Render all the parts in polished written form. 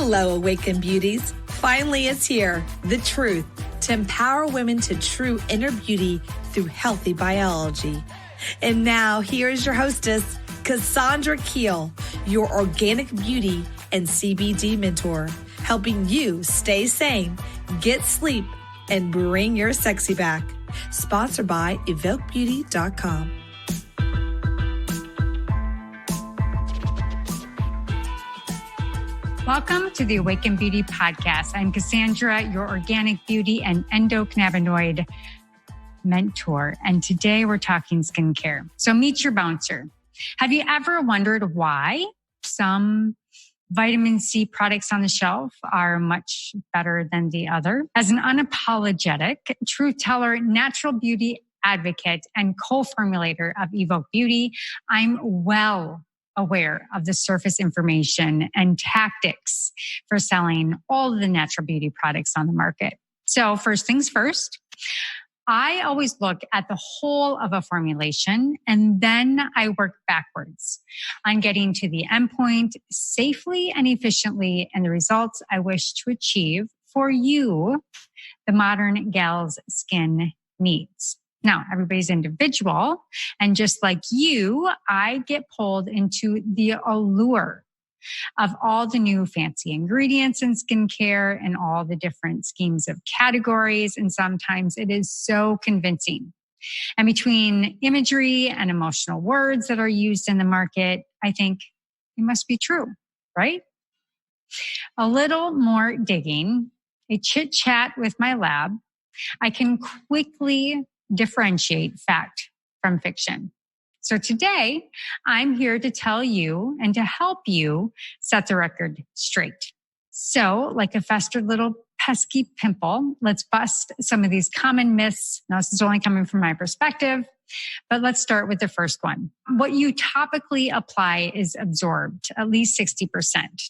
Hello, Awakened Beauties. Finally, it's here. The truth to empower women to true inner beauty through healthy biology. And now, here is your hostess, Cassandra Keel, your organic beauty and CBD mentor, helping you stay sane, get sleep, and bring your sexy back. Sponsored by EvoqBeauty.com. Welcome to the Awaken Beauty Podcast. I'm Cassandra, your organic beauty and endocannabinoid mentor. And today we're talking skincare. So meet your bouncer. Have you ever wondered why some vitamin C products on the shelf are much better than the other? As an unapologetic, truth teller, natural beauty advocate, and co-formulator of Evoq Beauty, I'm well aware of the surface information and tactics for selling all of the natural beauty products on the market. So first things first, I always look at the whole of a formulation and then I work backwards on getting to the endpoint safely and efficiently and the results I wish to achieve for you, the modern gal's skin needs. Now, everybody's individual, and just like you, I get pulled into the allure of all the new fancy ingredients in skincare and all the different schemes of categories, and sometimes it is so convincing. And between imagery and emotional words that are used in the market, I think it must be true, right? A little more digging, a chit chat with my lab, I can quickly differentiate fact from fiction. So today, I'm here to tell you and to help you set the record straight. So, like a festered little pesky pimple, let's bust some of these common myths. Now, this is only coming from my perspective, but let's start with the first one. What you topically apply is absorbed, at least 60%.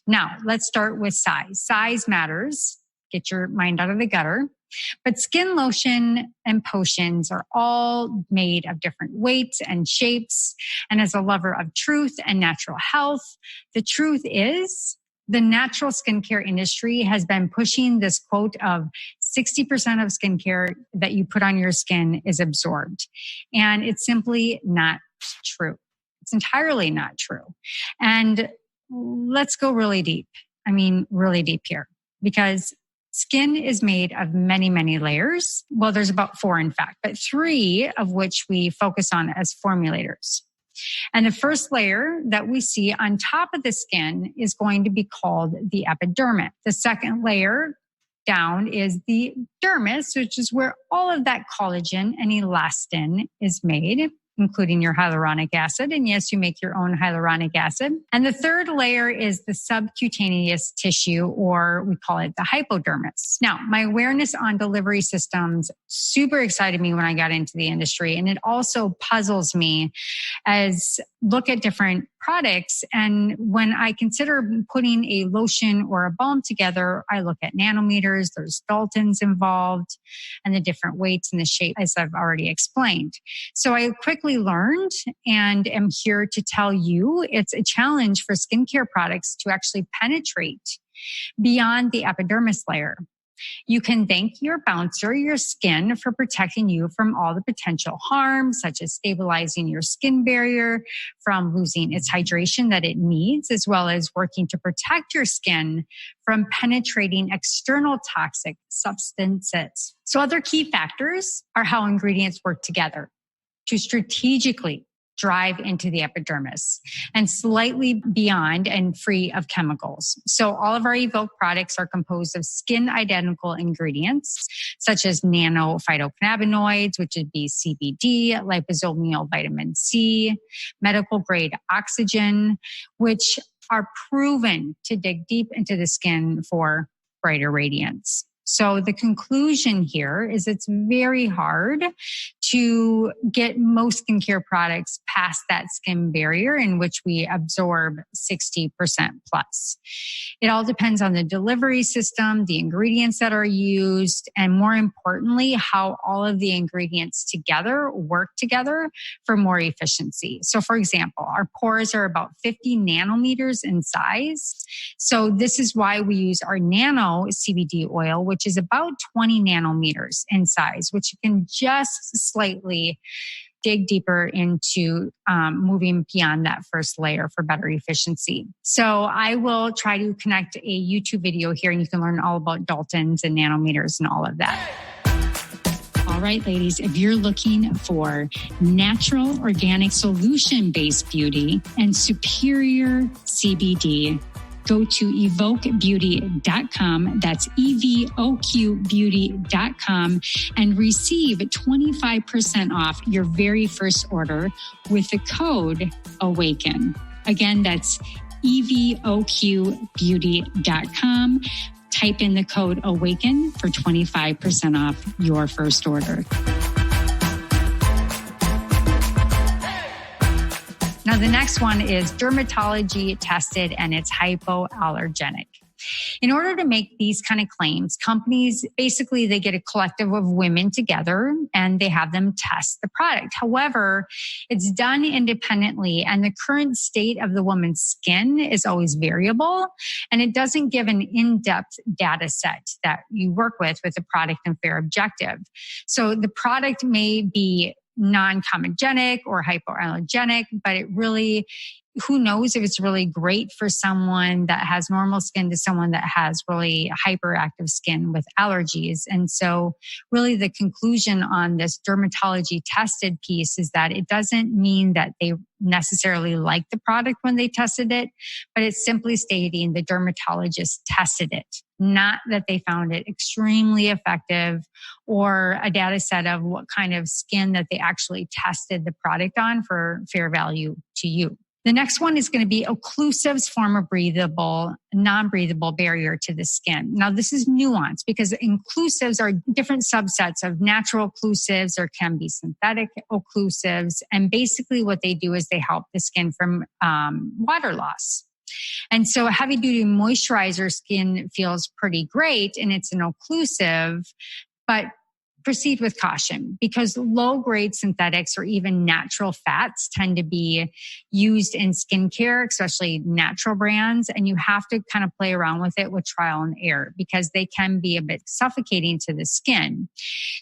Now, let's start with size. Size matters. Get your mind out of the gutter. But skin lotion and potions are all made of different weights and shapes. And as a lover of truth and natural health, the truth is the natural skincare industry has been pushing this quote of 60% of skincare that you put on your skin is absorbed. And it's simply not true. It's entirely not true. And let's go really deep. I mean, really deep here, because skin is made of many, many layers. Well, there's about 4, in fact, but 3 of which we focus on as formulators. And the first layer that we see on top of the skin is going to be called the epidermis. The second layer down is the dermis, which is where all of that collagen and elastin is made, including your hyaluronic acid. And yes, you make your own hyaluronic acid. And the third layer is the subcutaneous tissue, or we call it the hypodermis. Now, my awareness on delivery systems super excited me when I got into the industry. And it also puzzles me as look at different products. And when I consider putting a lotion or a balm together, I look at nanometers, there's Daltons involved, and the different weights and the shape, as I've already explained. So I quickly learned and am here to tell you it's a challenge for skincare products to actually penetrate beyond the epidermis layer. You can thank your bouncer, your skin, for protecting you from all the potential harms, such as stabilizing your skin barrier from losing its hydration that it needs, as well as working to protect your skin from penetrating external toxic substances. So other key factors are how ingredients work together to strategically drive into the epidermis and slightly beyond and free of chemicals. So all of our Evoq products are composed of skin identical ingredients, such as nano phytocannabinoids, which would be CBD, liposomal vitamin C, medical grade oxygen, which are proven to dig deep into the skin for brighter radiance. So the conclusion here is it's very hard to get most skincare products past that skin barrier in which we absorb 60% plus. It all depends on the delivery system, the ingredients that are used, and more importantly, how all of the ingredients together work together for more efficiency. So for example, our pores are about 50 nanometers in size. So this is why we use our nano CBD oil, which is about 20 nanometers in size, which you can just slightly dig deeper into moving beyond that first layer for better efficiency. So I will try to connect a YouTube video here and you can learn all about Daltons and nanometers and all of that. All right, ladies, if you're looking for natural, organic, solution-based beauty and superior CBD, go to evoqbeauty.com. That's evoqbeauty.com and receive 25% off your very first order with the code AWAKEN. Again, that's evoqbeauty.com. Type in the code AWAKEN for 25% off your first order. Now, the next one is dermatology tested and it's hypoallergenic. In order to make these kind of claims, companies, basically they get a collective of women together and they have them test the product. However, it's done independently and the current state of the woman's skin is always variable and it doesn't give an in-depth data set that you work with a product and fair objective. So the product may be non-comedogenic or hypoallergenic, but it really, who knows if it's really great for someone that has normal skin to someone that has really hyperactive skin with allergies. And so really the conclusion on this dermatology tested piece is that it doesn't mean that they necessarily liked the product when they tested it, but it's simply stating the dermatologist tested it, not that they found it extremely effective or a data set of what kind of skin that they actually tested the product on for fair value to you. The next one is going to be occlusives form a breathable, non-breathable barrier to the skin. Now, this is nuanced because inclusives are different subsets of natural occlusives or can be synthetic occlusives. And basically what they do is they help the skin from water loss. And so a heavy duty moisturizer skin feels pretty great and it's an occlusive, but proceed with caution because low-grade synthetics or even natural fats tend to be used in skincare, especially natural brands, and you have to kind of play around with it with trial and error because they can be a bit suffocating to the skin.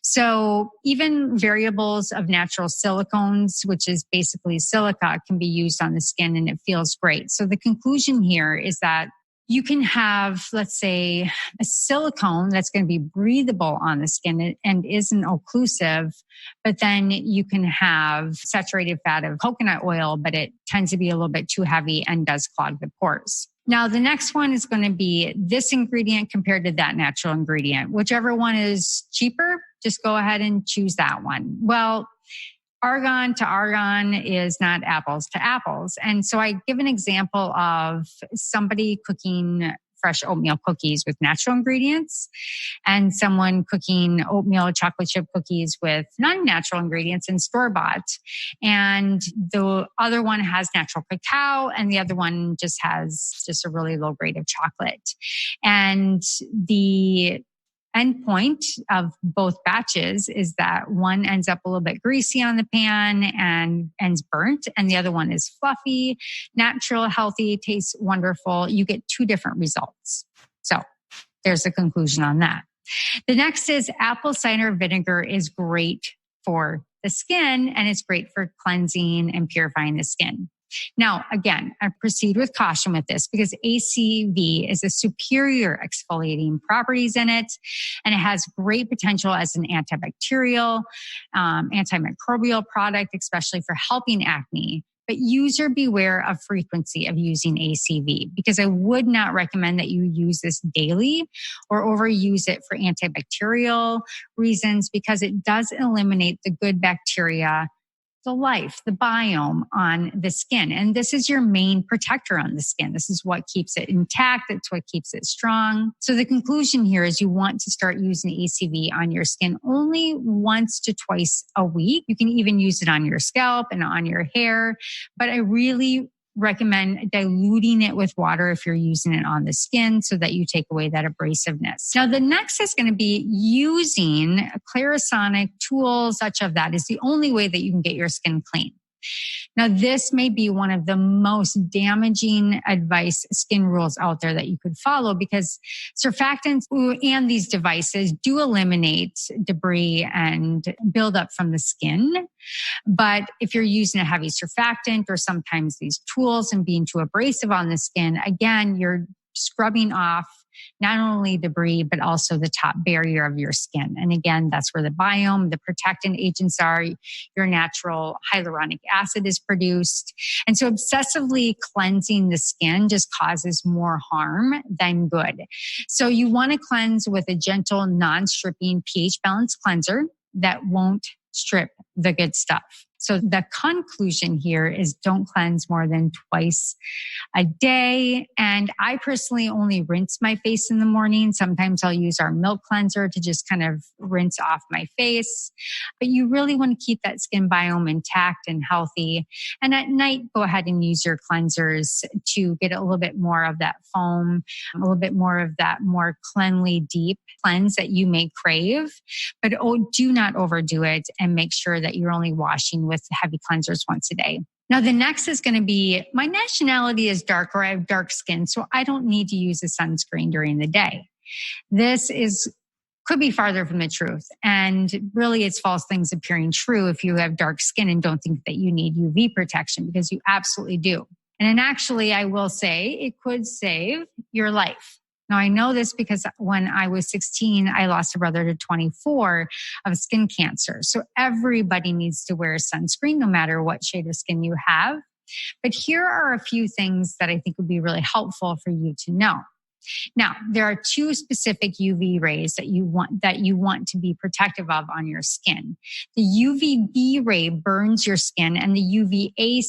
So even variables of natural silicones, which is basically silica, can be used on the skin and it feels great. So the conclusion here is that you can have, let's say, a silicone that's going to be breathable on the skin and isn't occlusive, but then you can have saturated fat of coconut oil, but it tends to be a little bit too heavy and does clog the pores. Now, the next one is going to be this ingredient compared to that natural ingredient. Whichever one is cheaper, just go ahead and choose that one. Well, argan to argan is not apples to apples. And so I give an example of somebody cooking fresh oatmeal cookies with natural ingredients and someone cooking oatmeal chocolate chip cookies with non-natural ingredients and store-bought. And the other one has natural cacao and the other one just has just a really low grade of chocolate. And the endpoint of both batches is that one ends up a little bit greasy on the pan and ends burnt, and the other one is fluffy, natural, healthy, tastes wonderful. You get two different results. So there's a conclusion on that. The next is apple cider vinegar is great for the skin and it's great for cleansing and purifying the skin. Now, again, I proceed with caution with this because ACV is a superior exfoliating properties in it, and it has great potential as an antibacterial, antimicrobial product, especially for helping acne. But user beware of frequency of using ACV because I would not recommend that you use this daily or overuse it for antibacterial reasons because it does eliminate the good bacteria the life, the biome on the skin. And this is your main protector on the skin. This is what keeps it intact. It's what keeps it strong. So the conclusion here is you want to start using ACV on your skin only once to twice a week. You can even use it on your scalp and on your hair, but I really recommend diluting it with water if you're using it on the skin so that you take away that abrasiveness. Now, the next is going to be using Clarisonic tools. Such of that is the only way that you can get your skin clean. Now, this may be one of the most damaging advice skin rules out there that you could follow because surfactants and these devices do eliminate debris and buildup from the skin. But if you're using a heavy surfactant or sometimes these tools and being too abrasive on the skin, again, you're scrubbing off not only debris, but also the top barrier of your skin. And again, that's where the biome, the protectant agents are, your natural hyaluronic acid is produced. And so obsessively cleansing the skin just causes more harm than good. So you want to cleanse with a gentle, non-stripping pH balanced cleanser that won't strip the good stuff. So the conclusion here is don't cleanse more than twice a day. And I personally only rinse my face in the morning. Sometimes I'll use our milk cleanser to just kind of rinse off my face. But you really want to keep that skin biome intact and healthy. And at night, go ahead and use your cleansers to get a little bit more of that foam, a little bit more of that more cleanly, deep cleanse that you may crave. But do not overdo it and make sure that you're only washing with heavy cleansers once a day. Now, the next is going to be, my nationality is dark or I have dark skin, so I don't need to use a sunscreen during the day. This could be farther from the truth. And really, it's false things appearing true if you have dark skin and don't think that you need UV protection, because you absolutely do. And then actually, I will say it could save your life. Now, I know this because when I was 16, I lost a brother to 24 of skin cancer. So everybody needs to wear sunscreen, no matter what shade of skin you have. But here are a few things that I think would be really helpful for you to know. Now, there are two specific UV rays that you want to be protective of on your skin. The UVB ray burns your skin, and the UVA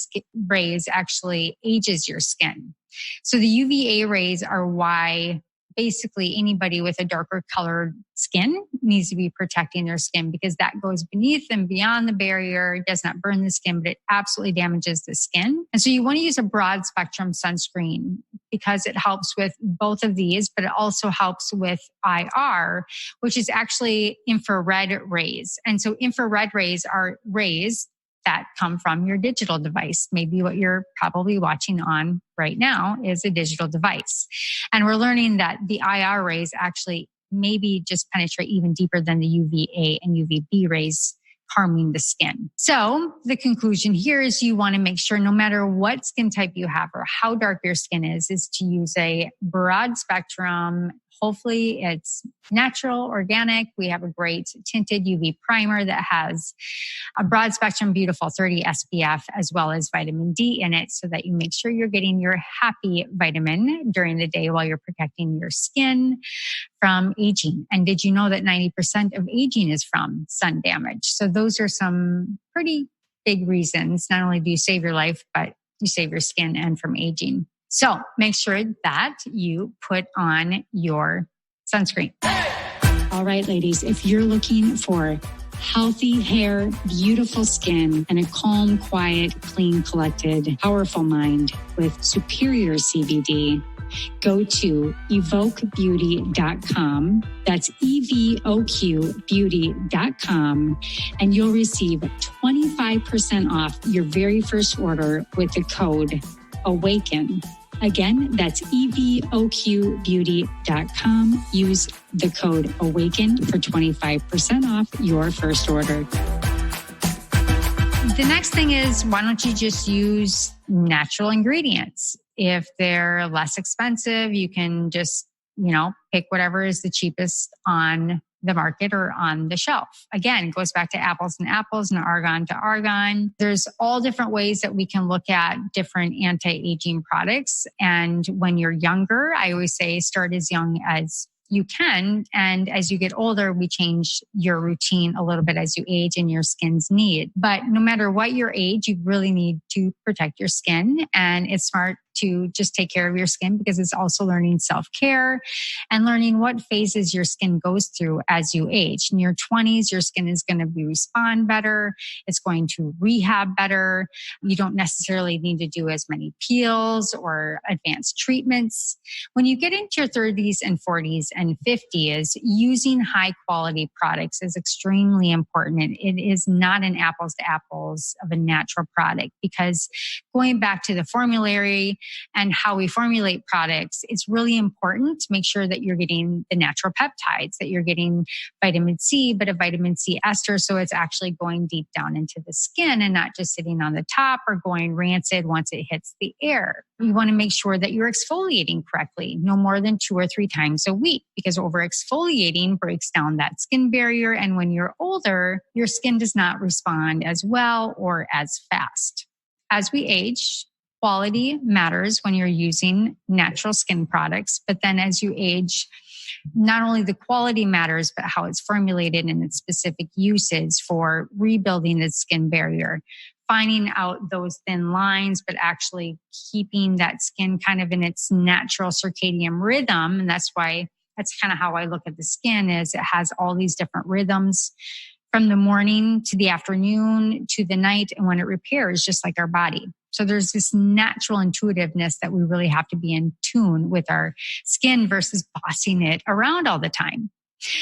rays actually ages your skin. So the UVA rays are why basically anybody with a darker colored skin needs to be protecting their skin, because that goes beneath and beyond the barrier. It does not burn the skin, but it absolutely damages the skin. And so you want to use a broad spectrum sunscreen because it helps with both of these, but it also helps with IR, which is actually infrared rays. And so infrared rays are rays that come from your digital device. Maybe what you're probably watching on right now is a digital device. And we're learning that the IR rays actually maybe just penetrate even deeper than the UVA and UVB rays, harming the skin. So the conclusion here is you want to make sure no matter what skin type you have or how dark your skin is to use a broad spectrum. Hopefully it's natural, organic. We have a great tinted UV primer that has a broad spectrum, beautiful 30 SPF, as well as vitamin D in it, so that you make sure you're getting your happy vitamin during the day while you're protecting your skin from aging. And did you know that 90% of aging is from sun damage? So those are some pretty big reasons. Not only do you save your life, but you save your skin and from aging. So make sure that you put on your sunscreen. All right, ladies, if you're looking for healthy hair, beautiful skin, and a calm, quiet, clean, collected, powerful mind with superior CBD, go to evoqbeauty.com. That's EVOQ beauty.com. And you'll receive 25% off your very first order with the code AWAKEN. Again, that's EVOQbeauty.com. Use the code AWAKEN for 25% off your first order. The next thing is, why don't you just use natural ingredients? If they're less expensive, you can just, pick whatever is the cheapest on the market or on the shelf. Again, it goes back to apples and apples and argan to argan. There's all different ways that we can look at different anti-aging products. And when you're younger, I always say start as young as you can. And as you get older, we change your routine a little bit as you age and your skin's need. But no matter what your age, you really need to protect your skin. And it's smart to just take care of your skin because it's also learning self-care and learning what phases your skin goes through as you age. In your 20s, your skin is going to respond better. It's going to rehab better. You don't necessarily need to do as many peels or advanced treatments. When you get into your 30s and 40s and 50s, using high quality products is extremely important. And it is not an apples to apples of a natural product, because going back to the formulary and how we formulate products, it's really important to make sure that you're getting the natural peptides, that you're getting vitamin C, but a vitamin C ester. So it's actually going deep down into the skin and not just sitting on the top or going rancid once it hits the air. You want to make sure that you're exfoliating correctly, no more than 2 or 3 times a week, because over exfoliating breaks down that skin barrier. And when you're older, your skin does not respond as well or as fast. As we age, quality matters when you're using natural skin products. But then as you age, not only the quality matters, but how it's formulated and its specific uses for rebuilding the skin barrier, finding out those thin lines, but actually keeping that skin kind of in its natural circadian rhythm. And that's why that's kind of how I look at the skin, is it has all these different rhythms from the morning to the afternoon to the night, and when it repairs, just like our body. So there's this natural intuitiveness that we really have to be in tune with our skin versus bossing it around all the time.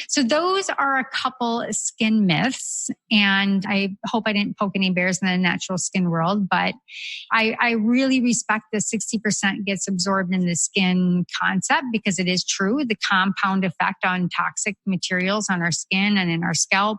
So those are a couple skin myths, and I hope I didn't poke any bears in the natural skin world, but I really respect the 60% gets absorbed in the skin concept, because it is true. The compound effect on toxic materials on our skin and in our scalp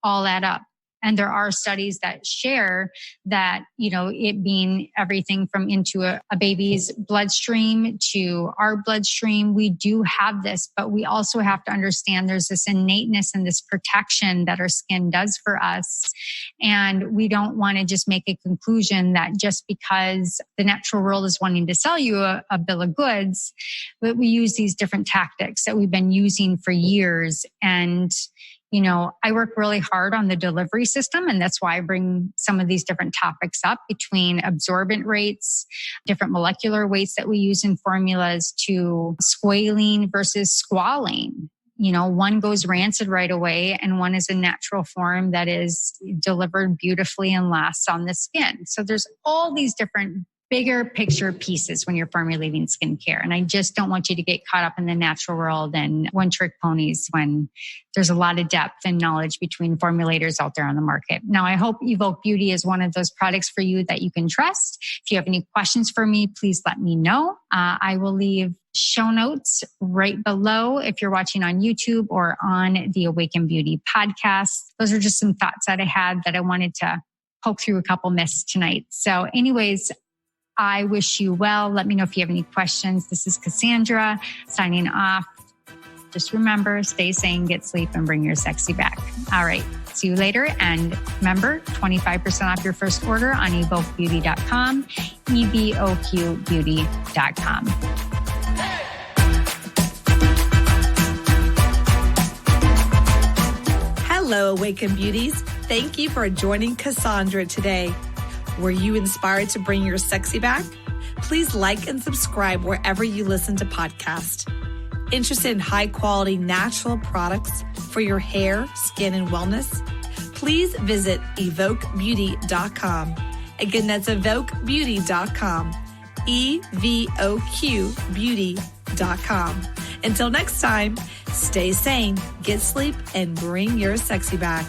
all add up. And there are studies that share that, it being everything from into a baby's bloodstream to our bloodstream, we do have this, but we also have to understand there's this innateness and this protection that our skin does for us. And we don't want to just make a conclusion that just because the natural world is wanting to sell you a bill of goods, but we use these different tactics that we've been using for years. And I work really hard on the delivery system, and that's why I bring some of these different topics up, between absorbent rates, different molecular weights that we use in formulas, to squalene versus squalane. One goes rancid right away, and one is a natural form that is delivered beautifully and lasts on the skin. So there's all these different bigger picture pieces when you're formulating skincare. And I just don't want you to get caught up in the natural world and one-trick ponies when there's a lot of depth and knowledge between formulators out there on the market. Now, I hope Evoq Beauty is one of those products for you that you can trust. If you have any questions for me, please let me know. I will leave show notes right below if you're watching on YouTube or on the Awaken Beauty podcast. Those are just some thoughts that I had that I wanted to poke through a couple myths tonight. So anyways, I wish you well. Let me know if you have any questions. This is Cassandra signing off. Just remember, stay sane, get sleep, and bring your sexy back. All right. See you later. And remember, 25% off your first order on evoqbeauty.com, evoqbeauty.com. Hello, Awaken Beauties. Thank you for joining Cassandra today. Were you inspired to bring your sexy back? Please like and subscribe wherever you listen to podcasts. Interested in high-quality natural products for your hair, skin, and wellness? Please visit evoqbeauty.com. Again, that's evoqbeauty.com. evoqbeauty.com. Until next time, stay sane, get sleep, and bring your sexy back.